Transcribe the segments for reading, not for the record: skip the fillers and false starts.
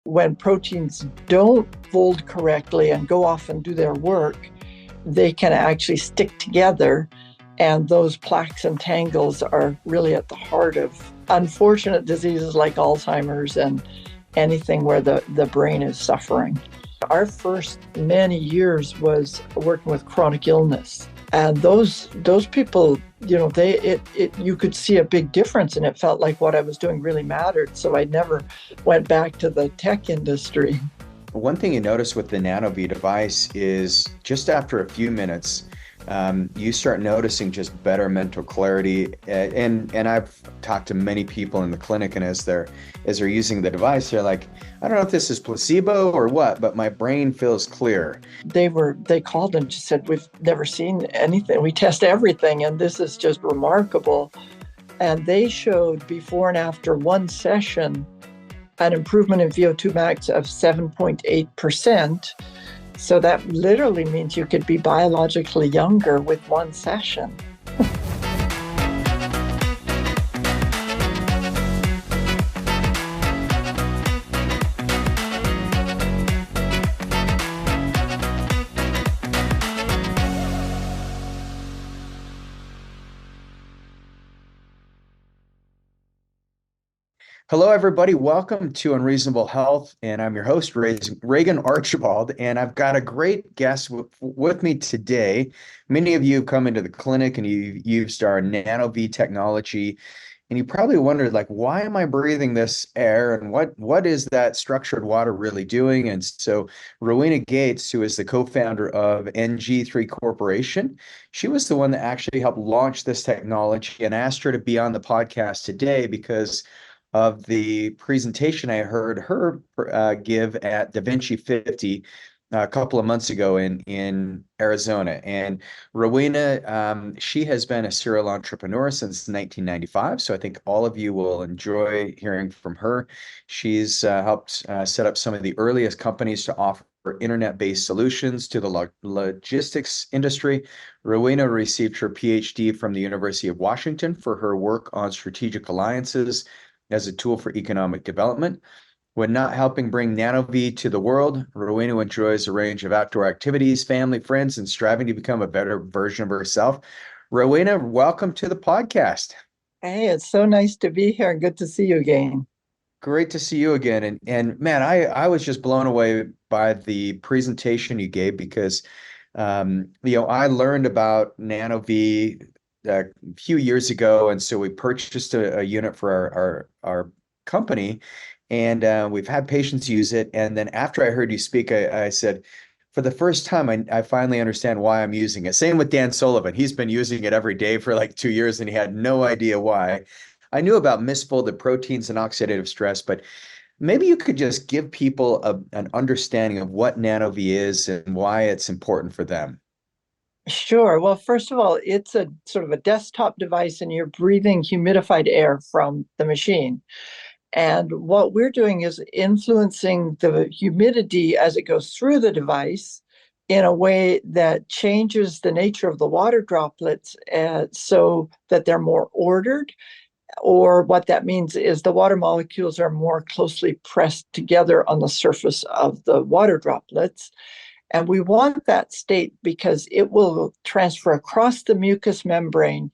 When proteins don't fold correctly and go off and do their work, they can actually stick together. And those plaques and tangles are really at the heart of unfortunate diseases like Alzheimer's and anything where the brain is suffering. Our first many years was working with chronic illness. And those people, you could see a big difference, and it felt like what I was doing really mattered. So I never went back to the tech industry. One thing you notice with the NanoVi device is just after a few minutes, you start noticing just better mental clarity. And I've talked to many people in the clinic, and as they're using the device, they're like, I don't know if this is placebo or what, but my brain feels clear. They called and just said, we've never seen anything. We test everything, and this is just remarkable. And they showed before and after one session an improvement in VO2 max of 7.8%. So that literally means you could be biologically younger with one session. Hello, everybody. Welcome to Unreasonable Health, and I'm your host, Reagan Archibald, and I've got a great guest with me today. Many of you have come into the clinic and you've used our NanoVi technology, and you probably wondered, like, why am I breathing this air, and what is that structured water really doing? And so Rowena Gates, who is the co-founder of NG3 Corporation, she was the one that actually helped launch this technology, and asked her to be on the podcast today because of the presentation I heard her give at Da Vinci 50 a couple of months ago in Arizona. And Rowena, she has been a serial entrepreneur since 1995, so I think all of you will enjoy hearing from her. She's helped set up some of the earliest companies to offer internet-based solutions to the logistics industry. Rowena received her PhD from the University of Washington for her work on strategic alliances as a tool for economic development. When not helping bring NanoVi to the world, Rowena enjoys a range of outdoor activities, family, friends, and striving to become a better version of herself. Rowena, welcome to the podcast. Hey, it's so nice to be here and good to see you again. Great to see you again. And man, I was just blown away by the presentation you gave because I learned about NanoVi a few years ago, and so we purchased a unit for our company, and we've had patients use it. And then after I heard you speak, I said, for the first time, I finally understand why I'm using it. Same with Dan Sullivan. He's been using it every day for like 2 years, and he had no idea why. I knew about misfolded proteins and oxidative stress, but maybe you could just give people an understanding of what NanoVi is and why it's important for them. Sure. Well, first of all, it's a sort of a desktop device, and you're breathing humidified air from the machine. And what we're doing is influencing the humidity as it goes through the device in a way that changes the nature of the water droplets so that they're more ordered. Or what that means is the water molecules are more closely pressed together on the surface of the water droplets. And we want that state because it will transfer across the mucous membrane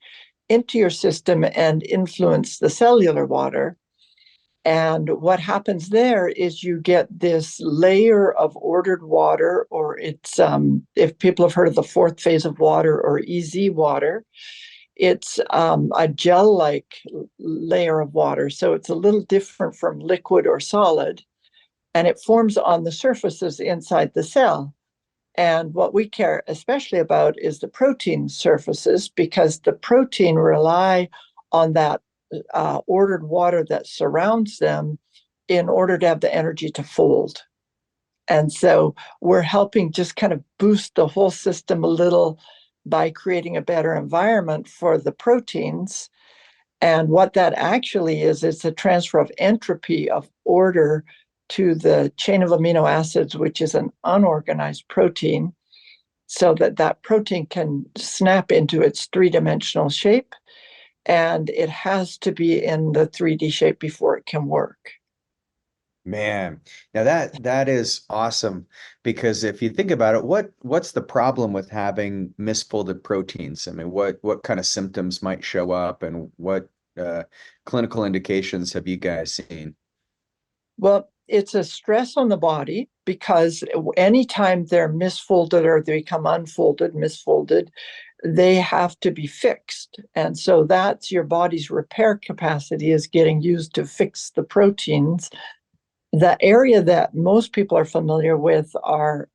into your system and influence the cellular water. And what happens there is you get this layer of ordered water, or it's, if people have heard of the fourth phase of water or EZ water, it's a gel-like layer of water. So it's a little different from liquid or solid, and it forms on the surfaces inside the cell. And what we care especially about is the protein surfaces, because the protein rely on that ordered water that surrounds them in order to have the energy to fold. And so we're helping just kind of boost the whole system a little by creating a better environment for the proteins. And what that actually is, it's a transfer of entropy of order to the chain of amino acids, which is an unorganized protein, so that that protein can snap into its three-dimensional shape. And it has to be in the 3D shape before it can work. Man, now that is awesome because if you think about it, what's the problem with having misfolded proteins? I mean, what kind of symptoms might show up and what uh, clinical indications have you guys seen? Well, it's a stress on the body because anytime they're misfolded or they become unfolded, misfolded, they have to be fixed. And so that's your body's repair capacity is getting used to fix the proteins. The area that most people are familiar with are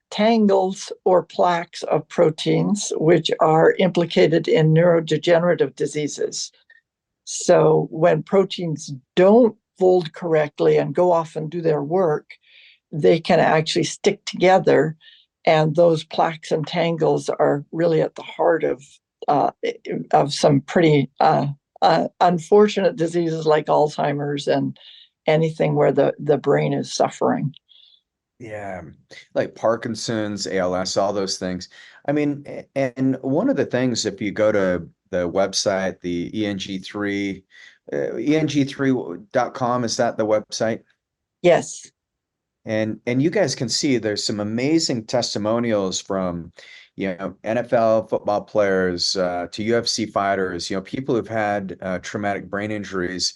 tangles or plaques of proteins, which are implicated in neurodegenerative diseases. So when proteins don't fold correctly and go off and do their work, they can actually stick together. And those plaques and tangles are really at the heart uh, of some pretty unfortunate diseases like Alzheimer's and anything where the brain is suffering. Yeah, like Parkinson's, ALS, all those things. I mean, and one of the things, if you go to the website, the ENG3, ENG3.com, is that the website? Yes. And you guys can see there's some amazing testimonials from, NFL football players to UFC fighters, people who've had traumatic brain injuries.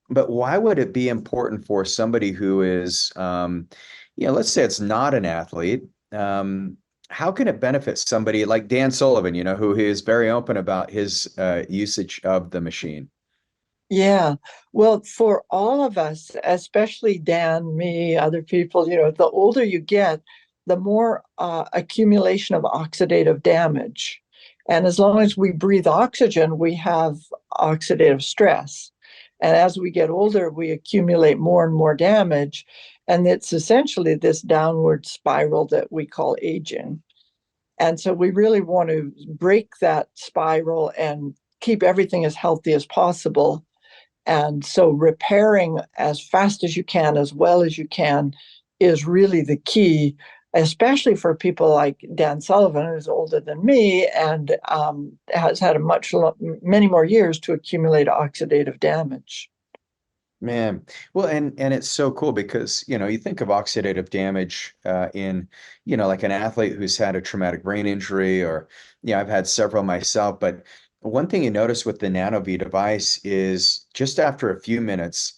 But why would it be important for somebody who is, let's say it's not an athlete? How can it benefit somebody like Dan Sullivan, who is very open about his usage of the machine? Yeah. Well, for all of us, especially Dan, me, other people, the older you get, the more accumulation of oxidative damage. And as long as we breathe oxygen, we have oxidative stress. And as we get older, we accumulate more and more damage. And it's essentially this downward spiral that we call aging. And so we really want to break that spiral and keep everything as healthy as possible. And so repairing as fast as you can, as well as you can, is really the key, especially for people like Dan Sullivan, who's older than me and has had many more years to accumulate oxidative damage. Man, well, and it's so cool because you think of oxidative damage in like an athlete who's had a traumatic brain injury, or I've had several myself. But one thing you notice with the NanoVi device is just after a few minutes,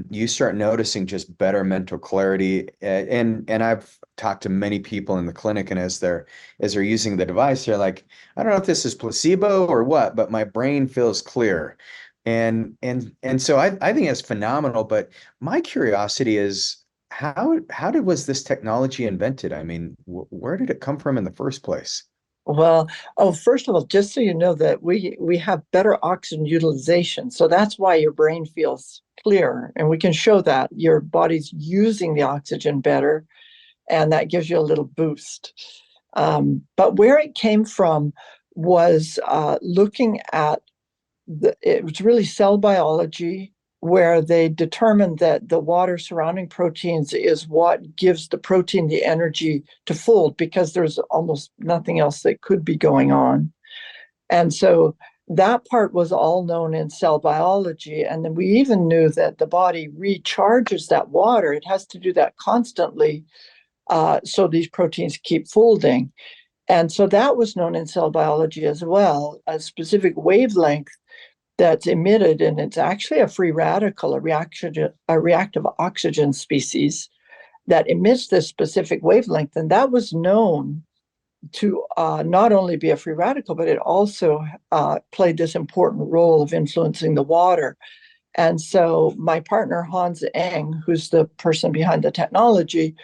you start noticing just better mental clarity. And I've talked to many people in the clinic, and as they're using the device, they're like, I don't know if this is placebo or what, but my brain feels clear. And so I think that's phenomenal. But my curiosity is how did was this technology invented? I mean, where did it come from in the first place? Well, oh, first of all, just so you know that we have better oxygen utilization. So that's why your brain feels clearer. And we can show that your body's using the oxygen better, and that gives you a little boost. But where it came from was looking at it was really cell biology, where they determined that the water surrounding proteins is what gives the protein the energy to fold because there's almost nothing else that could be going on. And so that part was all known in cell biology. And then we even knew that the body recharges that water. It has to do that constantly so these proteins keep folding. And so that was known in cell biology as well, a specific wavelength that's emitted, and it's actually a free radical, a reactive oxygen species that emits this specific wavelength. And that was known to not only be a free radical, but it also played this important role of influencing the water. And so my partner, Hans Eng, who's the person behind the technology,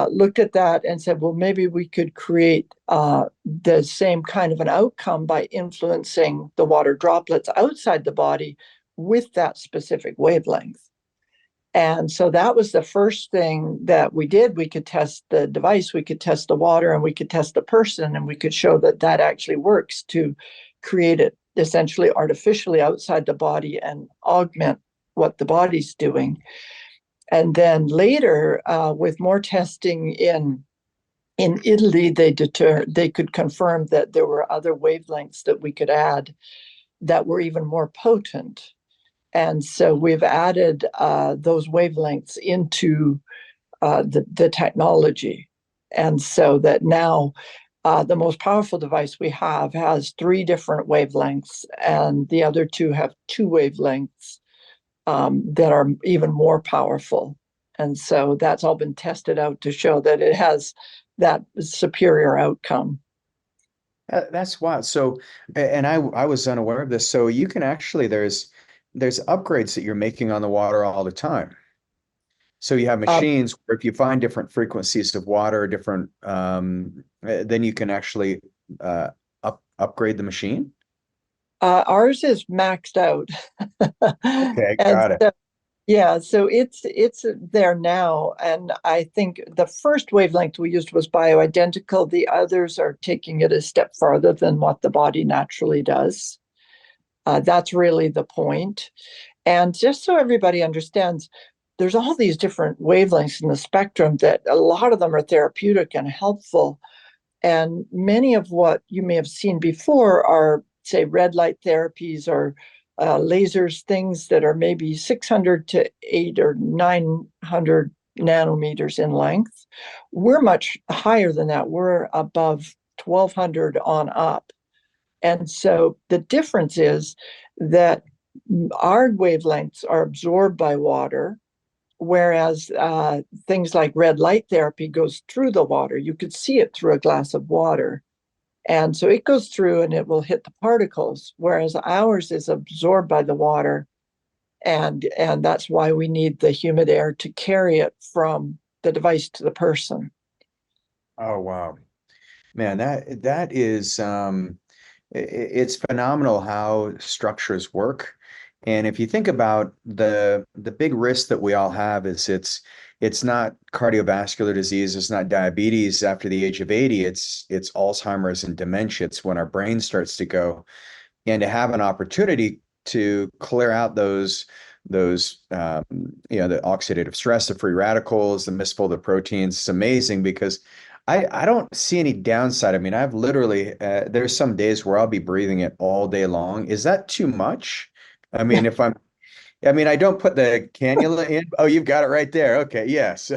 looked at that and said, well, maybe we could create the same kind of an outcome by influencing the water droplets outside the body with that specific wavelength. And so that was the first thing that we did. We could test the device, we could test the water, and we could test the person, and we could show that that actually works to create it essentially artificially outside the body and augment what the body's doing. And then later, with more testing in Italy, they could confirm that there were other wavelengths that we could add that were even more potent. And so we've added those wavelengths into the technology. And so that now the most powerful device we have has 3 different wavelengths, and the other 2 have 2 wavelengths that are even more powerful. And so that's all been tested out to show that it has that superior outcome. That's wild. So, and I was unaware of this. So you can actually there's upgrades that you're making on the water all the time. So you have Uh, machines where if you find different frequencies of water, different then you can actually upgrade the machine. ours is maxed out. Okay, And got it. so, yeah, so it's there now. And I think the first wavelength we used was bioidentical. The others are taking it a step farther than what the body naturally does. That's really the point. And just so everybody understands, there's all these different wavelengths in the spectrum that a lot of them are therapeutic and helpful. And many of what you may have seen before are, say, red light therapies or lasers, things that are maybe 600 to 8 or 900 nanometers in length. We're much higher than that. We're above 1200 on up. And so the difference is that our wavelengths are absorbed by water, whereas things like red light therapy goes through the water. You could see it through a glass of water. And so it goes through and it will hit the particles, whereas ours is absorbed by the water. And that's why we need the humid air to carry it from the device to the person. Oh wow. Man, that is it's phenomenal how structures work. And if you think about the big risk that we all have is it's not cardiovascular disease, it's not diabetes after the age of 80, it's Alzheimer's and dementia. It's when our brain starts to go. And to have an opportunity to clear out those the oxidative stress, the free radicals, the misfolded proteins, it's amazing because I don't see any downside. I mean, I've literally there's some days where I'll be breathing it all day long. Is that too much? I mean, I mean, I don't put the cannula in. Oh, you've got it right there. Okay, yes.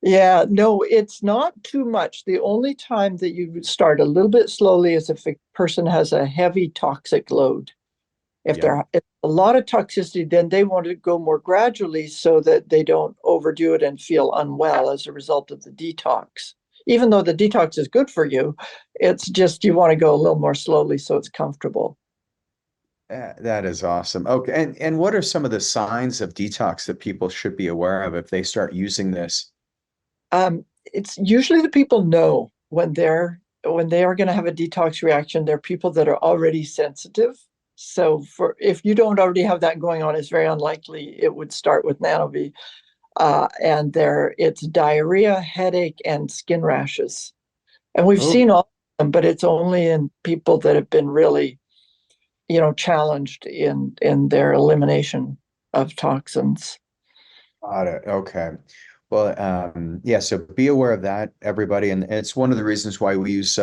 Yeah, no, it's not too much. The only time that you would start a little bit slowly is if a person has a heavy toxic load. Yep. If a lot of toxicity, then they want to go more gradually so that they don't overdo it and feel unwell as a result of the detox. Even though the detox is good for you, it's just you want to go a little more slowly so it's comfortable. That is awesome. Okay, and what are some of the signs of detox that people should be aware of if they start using this? It's usually the people know when they are going to have a detox reaction. They're people that are already sensitive. So for if you don't already have that going on, it's very unlikely it would start with NanoVi. And it's diarrhea, headache, and skin rashes. And we've Oh, seen all of them, but it's only in people that have been really, challenged in their elimination of toxins. got it. Okay. Well, yeah, so be aware of that, everybody. And it's one of the reasons why we use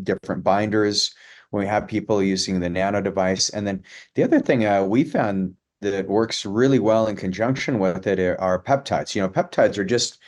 different binders when we have people using the nano device. And then the other thing we found that works really well in conjunction with it are peptides. Peptides are just,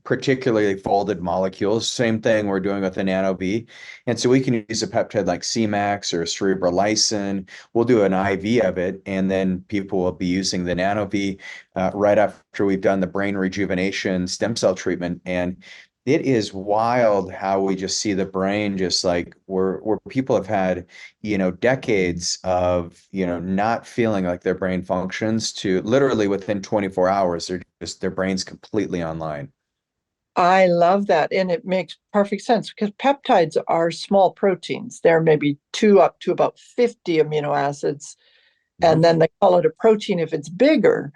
particularly folded molecules. Same thing we're doing with the nano V. And so we can use a peptide like Cmax or cerebrolysin. We'll do an IV of it, and then people will be using the nano V right after we've done the brain rejuvenation stem cell treatment. And it is wild how we just see the brain just like where people have had, decades of, not feeling like their brain functions to literally within 24 hours, their brain's completely online. I love that. And it makes perfect sense because peptides are small proteins. They're maybe two up to about 50 amino acids. And Mhm. then they call it a protein if it's bigger.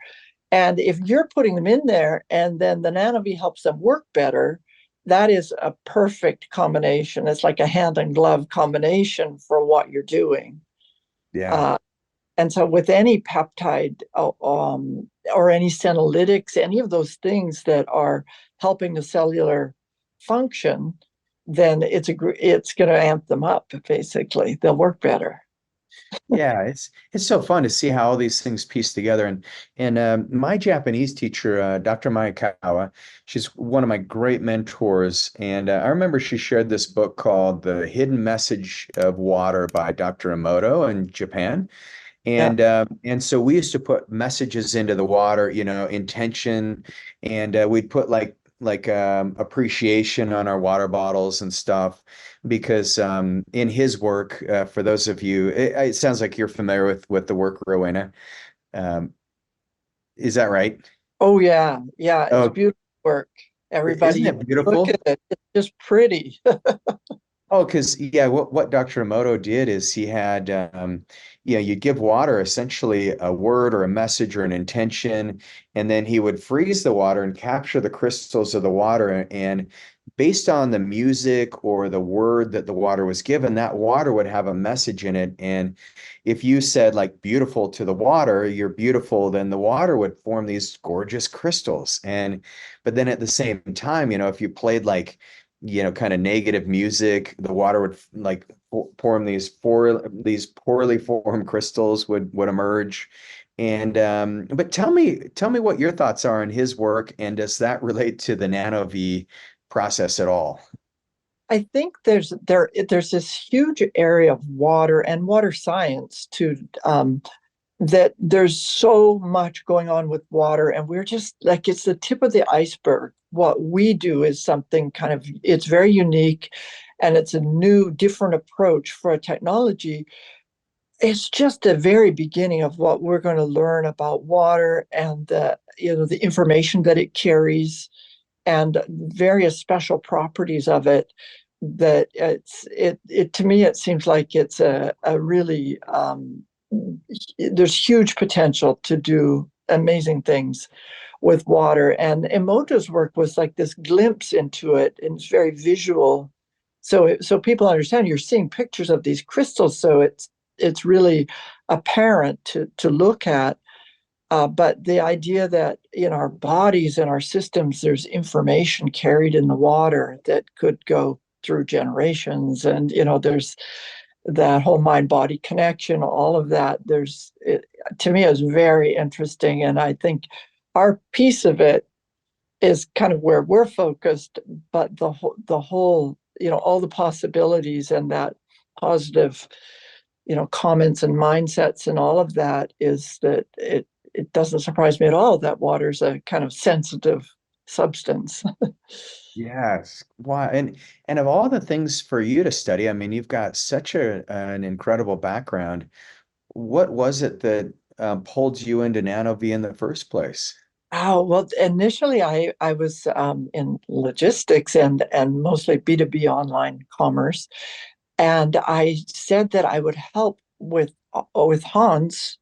And if you're putting them in there and then the NanoVi helps them work better, that is a perfect combination. It's like a hand and glove combination for what you're doing. Yeah. Uh, and so with any peptide or any senolytics, any of those things that are helping the cellular function, then it's going to amp them up, basically. They'll work better. Yeah, it's so fun to see how all these things piece together. And my Japanese teacher, Dr. Maekawa, she's one of my great mentors. And I remember she shared this book called The Hidden Message of Water by Dr. Emoto in Japan. Yeah. And so we used to put messages into the water, intention, and we'd put like appreciation on our water bottles and stuff because in his work, for those of you, it sounds like you're familiar with the work, Rowena. Um, is that right? Oh yeah. Yeah. It's Oh, beautiful work. isn't Everybody it look at beautiful? it. It's just pretty. Oh, because yeah, what Dr. Emoto did is he had you give water essentially a word or a message or an intention, and then he would freeze the water and capture the crystals of the water. And based on the music or the word that the water was given, that water would have a message in it. And if you said like beautiful to the water, you're beautiful, then the water would form these gorgeous crystals. And but then at the same time, if you played like kind of negative music, the water would like form these poorly formed crystals would emerge. And but tell me what your thoughts are on his work, and does that relate to the NanoVi process at all? I think there's this huge area of water and water science to that there's so much going on with water, and we're just like it's the tip of the iceberg. What we do is something kind of it's very unique, and it's a new, different approach for a technology. It's just the very beginning of what we're going to learn about water and the information that it carries and various special properties of it that it to me it seems like it's a really there's huge potential to do amazing things with water. And Emoto's work was like this glimpse into it, and it's very visual. So people understand you're seeing pictures of these crystals, so it's really apparent to look at. But the idea that in our bodies and our systems, there's information carried in the water that could go through generations, and there's that whole mind-body connection, all of that. To me, is very interesting, and I think our piece of it is kind of where we're focused, but the whole, all the possibilities and that positive, comments and mindsets and all of that is that it doesn't surprise me at all that water's a kind of sensitive substance. Yes. Wow. And of all the things for you to study, I mean, you've got such an incredible background. What was it that pulled you into NanoVi in the first place? Oh, well, initially I was in logistics and mostly B2B online commerce. And I said that I would help with Hans,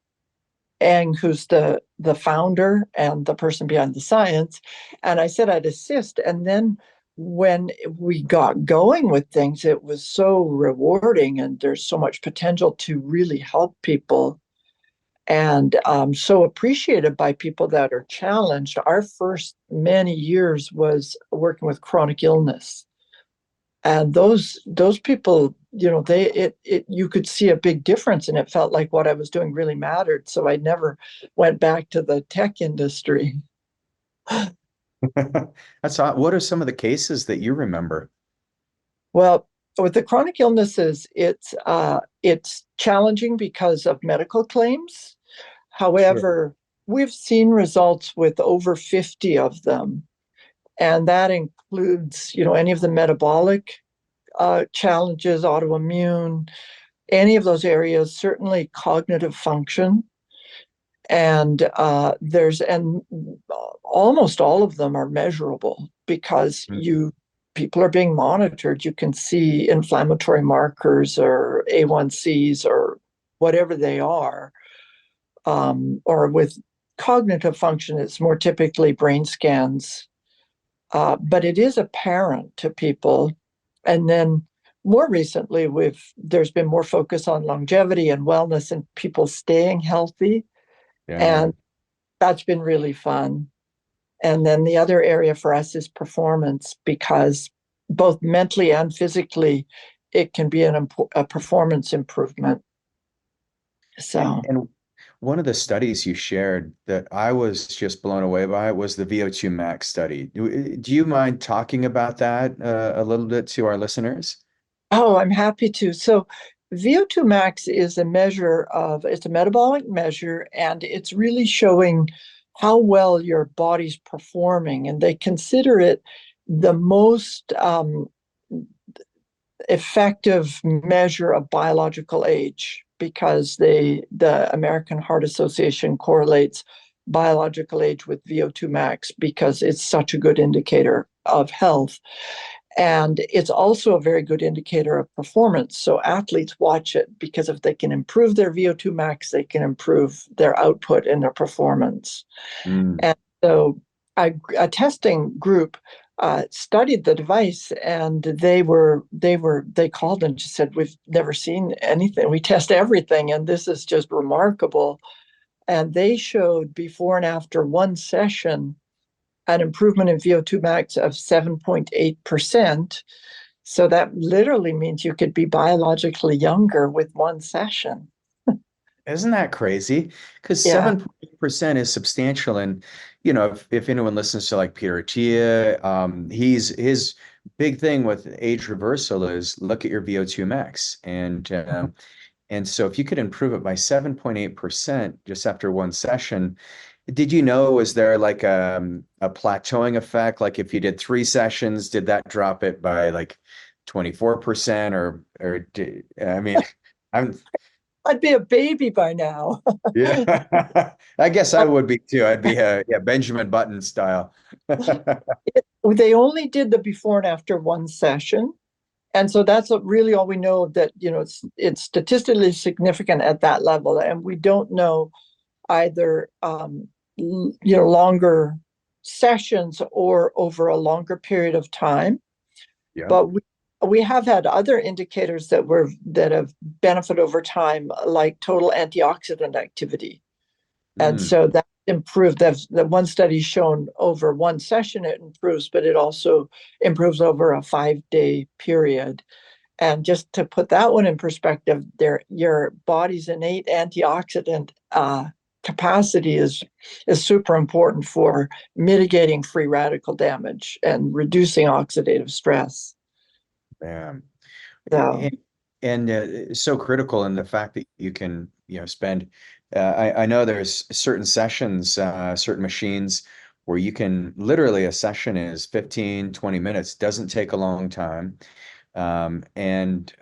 and who's the founder and the person behind the science. And I said I'd assist. And then when we got going with things, it was so rewarding, and there's so much potential to really help people, and so appreciated by people that are challenged. Our first many years was working with chronic illness, and those people, you could see a big difference, and it felt like what I was doing really mattered, so I never went back to the tech industry. What are some of the cases that you remember? Well, with the chronic illnesses, it's challenging because of medical claims. Sure. However, we've seen results with over 50 of them, and that includes any of the metabolic challenges, autoimmune, any of those areas, certainly cognitive function. And almost all of them are measurable because Mm. people are being monitored. You can see inflammatory markers or A1Cs or whatever they are. Or with cognitive function, it's more typically brain scans, but it is apparent to people. And then more recently, there's been more focus on longevity and wellness and people staying healthy, Yeah. and that's been really fun. And then the other area for us is performance, because both mentally and physically, it can be a performance improvement. So, And one of the studies you shared that I was just blown away by was the VO2 max study. Do you mind talking about that a little bit to our listeners? oh, I'm happy to. So, VO2 max is a measure of, it's a metabolic measure, and it's really showing how well your body's performing. And they consider it the most effective measure of biological age because the American Heart Association correlates biological age with VO2 max because it's such a good indicator of health. And it's also a very good indicator of performance. So athletes watch it because if they can improve their VO2 max, they can improve their output and their performance. Mm. And so a testing group studied the device, and they called and just said, "We've never seen anything. We test everything, and this is just remarkable." And they showed before and after one session an improvement in VO2 max of 7.8%. So that literally means you could be biologically younger with one session. Isn't that crazy? Because Yeah. 7% is substantial. And, if anyone listens to like Peter Attia, his big thing with age reversal is look at your VO2 max. And so if you could improve it by 7.8% just after one session, did you know, was there like a plateauing effect? Like if you did 3 sessions, did that drop it by like 24% I mean, I'm, I'd be a baby by now. yeah, I guess I would be too. I'd be yeah, Benjamin Button style. They only did the before and after one session. And so that's really all we know that, it's statistically significant at that level. And we don't know either, longer sessions or over a longer period of time. Yeah. But we have had other indicators that have benefit over time, like total antioxidant activity. And Mm, so that improved. That one study shown over one session it improves, but it also improves over a 5-day period. And just to put that one in perspective, your body's innate antioxidant capacity is super important for mitigating free radical damage and reducing oxidative stress. man. So, And so critical in the fact that you can, spend. I know there's certain sessions, certain machines where you can literally a session is 15, 20 minutes, doesn't take a long time. And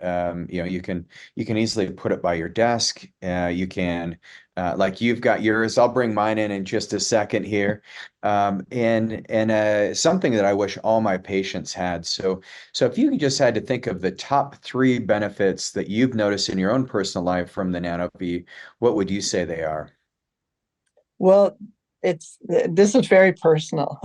you can easily put it by your desk. You can like you've got yours. I'll bring mine in just a second here. And something that I wish all my patients had. So if you just had to think of the top three benefits that you've noticed in your own personal life from the NanoVi, what would you say they are? well, this is very personal,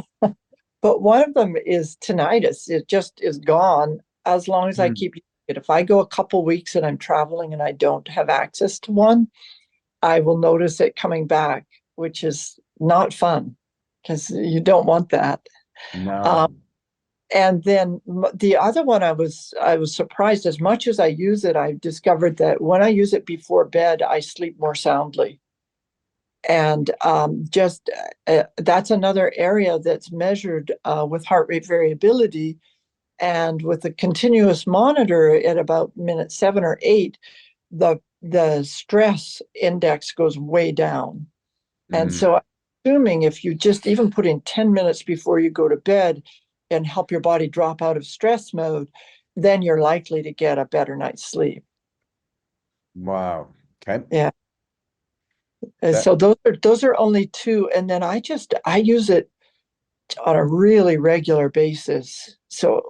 but one of them is tinnitus. It just is gone as long as I Mm. keep using it. If I go a couple weeks and I'm traveling and I don't have access to one, I will notice it coming back, which is not fun because you don't want that. Um, No. and then the other one, I was surprised. As much as I use it, I discovered that when I use it before bed, I sleep more soundly. And just that's another area that's measured with heart rate variability. And with a continuous monitor at about minute 7 or 8, the stress index goes way down. And Mm. so, assuming if you just even put in 10 minutes before you go to bed and help your body drop out of stress mode, then you're likely to get a better night's sleep. Wow. Okay. Yeah. And That so those are only two. And then I use it on a really regular basis. So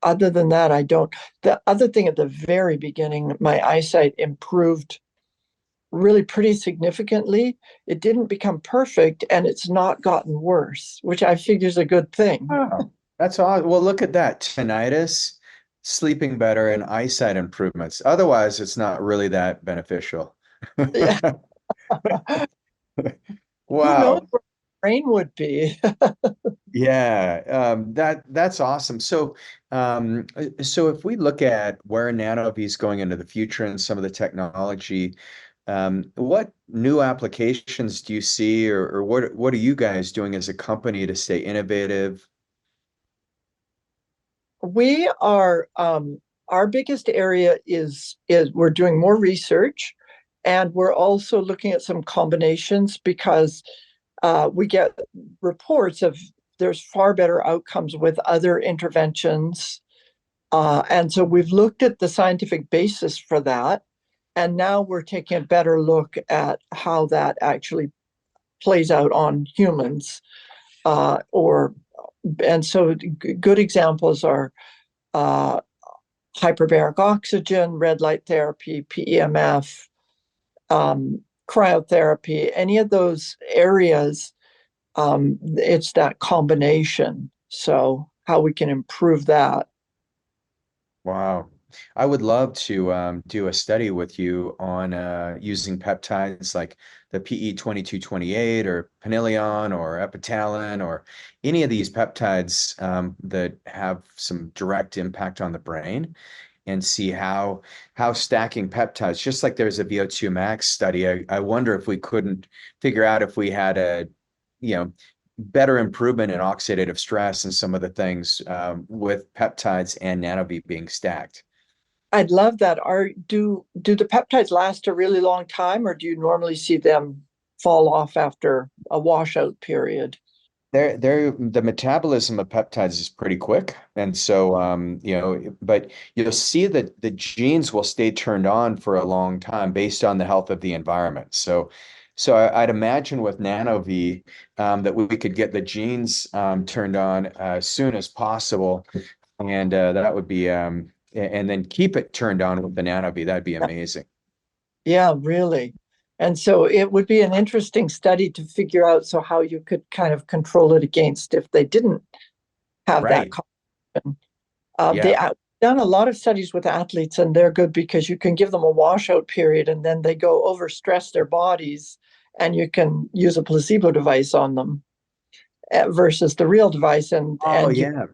other than that, I don't. The other thing at the very beginning, my eyesight improved really pretty significantly. It didn't become perfect, and it's not gotten worse, which I figure is a good thing. Oh, that's all. Well, look at that. Tinnitus, sleeping better, and eyesight improvements. Otherwise, it's not really that beneficial. Yeah. Who knows Wow. where the brain would be? Yeah, that's awesome. So if we look at where NanoVi is going into the future and some of the technology, What new applications do you see, or what are you guys doing as a company to stay innovative? We are our biggest area is we're doing more research, and we're also looking at some combinations because we get reports of there's far better outcomes with other interventions. And so we've looked at the scientific basis for that. And now we're taking a better look at how that actually plays out on humans. Or and so good examples are uh, hyperbaric oxygen, red light therapy, PEMF, cryotherapy, any of those areas. It's that combination. So how we can improve that. Wow. I would love to do a study with you on using peptides like the PE2228 or Panilion or Epitalin or any of these peptides that have some direct impact on the brain and see how stacking peptides, just like there's a VO2 max study, I wonder if we couldn't figure out if we had a, you know, better improvement in oxidative stress and some of the things with peptides and NanoVi being stacked. I'd love that. Do the peptides last a really long time, or do you normally see them fall off after a washout period? The metabolism of peptides is pretty quick. And so, but you'll see that the genes will stay turned on for a long time based on the health of the environment. So I'd imagine with NanoVi that we could get the genes turned on as soon as possible. And that would be, and then keep it turned on with the NanoVi. That'd be amazing. Yeah, really. And so it would be an interesting study to figure out so how you could kind of control it against if they didn't have that Right. combination. They Yeah. done a lot of studies with athletes, and they're good because you can give them a washout period, and then they go overstress their bodies, and you can use a placebo device on them versus the real device, Oh, yeah.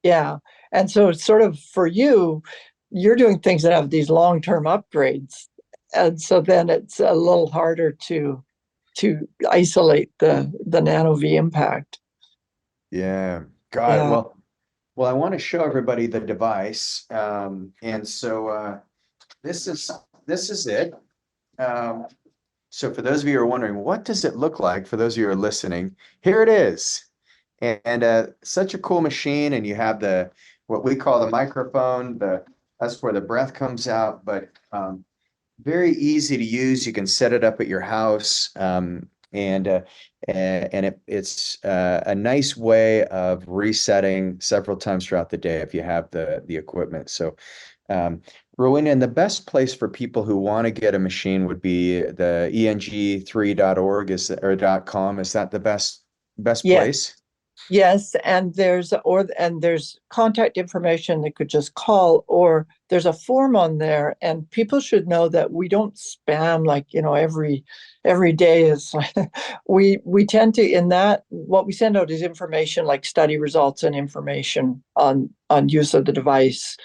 yeah. And so it's sort of for you, you're doing things that have these long-term upgrades. And so then it's a little harder to isolate the nano V impact. Yeah. God. Yeah. Well, I want to show everybody the device. And so this is this is it. Um, so for those of you who are wondering, what does it look like? For those of you who are listening, here it is. And such a cool machine. And you have the what we call the microphone. That's where the breath comes out. But very easy to use. You can set it up at your house, and it's a nice way of resetting several times throughout the day if you have the equipment. So, um, Rowena, and the best place for people who want to get a machine would be the eng3.org or .com. Is that the best Yeah. place? Yes, and there's contact information they could just call, or there's a form on there, and people should know that we don't spam like, every day is we tend to in that what we send out is information like study results and information on use of the device.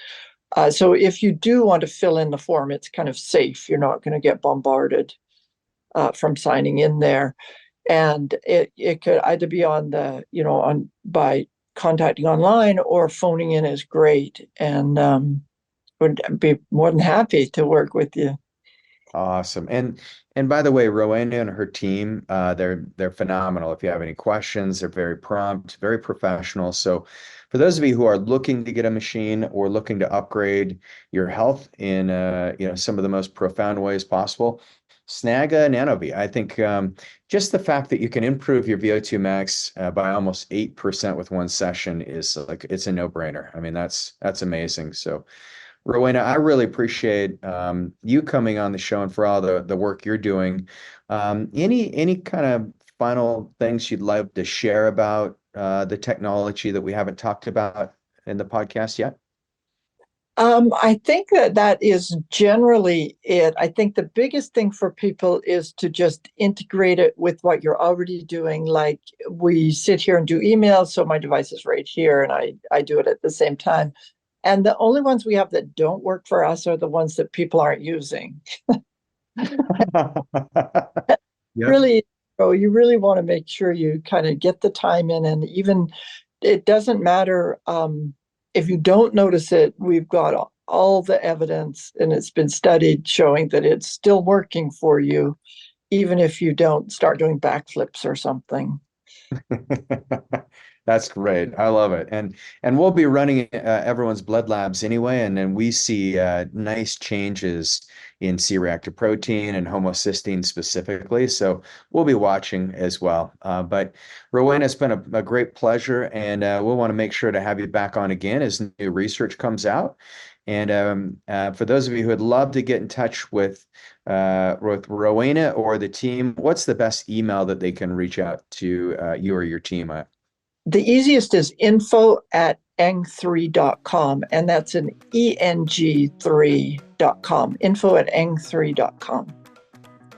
So if you do want to fill in the form, it's kind of safe. You're not going to get bombarded from signing in there. And it could either be on on by contacting online, or phoning in is great. And would be more than happy to work with you. Awesome. And by the way, Rowena and her team, they're phenomenal. If you have any questions, they're very prompt, very professional. So for those of you who are looking to get a machine or looking to upgrade your health in some of the most profound ways possible, snag a NanoVi. I think just the fact that you can improve your VO2 max by almost 8% with one session is like it's a no-brainer. I mean, that's amazing. So Rowena, I really appreciate you coming on the show and for all the work you're doing. Any kind of final things you'd love to share about the technology that we haven't talked about in the podcast yet? I think that is generally it. I think the biggest thing for people is to just integrate it with what you're already doing. Like we sit here and do emails, so my device is right here, and I do it at the same time. And the only ones we have that don't work for us are the ones that people aren't using. Yep. Really, oh, you really want to make sure you kind of get the time in, and even it doesn't matter if you don't notice it. We've got all the evidence, and it's been studied showing that it's still working for you, even if you don't start doing backflips or something. That's great. I love it. And we'll be running everyone's blood labs anyway, and then we see nice changes in C-reactive protein and homocysteine specifically. So we'll be watching as well. But Rowena, it's been a great pleasure, and we'll want to make sure to have you back on again as new research comes out. And for those of you who would love to get in touch with Rowena or the team, what's the best email that they can reach out to you or your team at? The easiest is info@eng3.com, and that's an ENG3.com, info@eng3.com.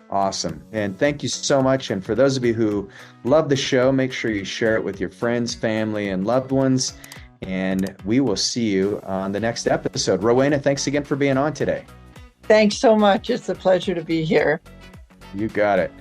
Awesome. And thank you so much. And for those of you who love the show, make sure you share it with your friends, family, and loved ones. And we will see you on the next episode. Rowena, thanks again for being on today. Thanks so much. It's a pleasure to be here. You got it.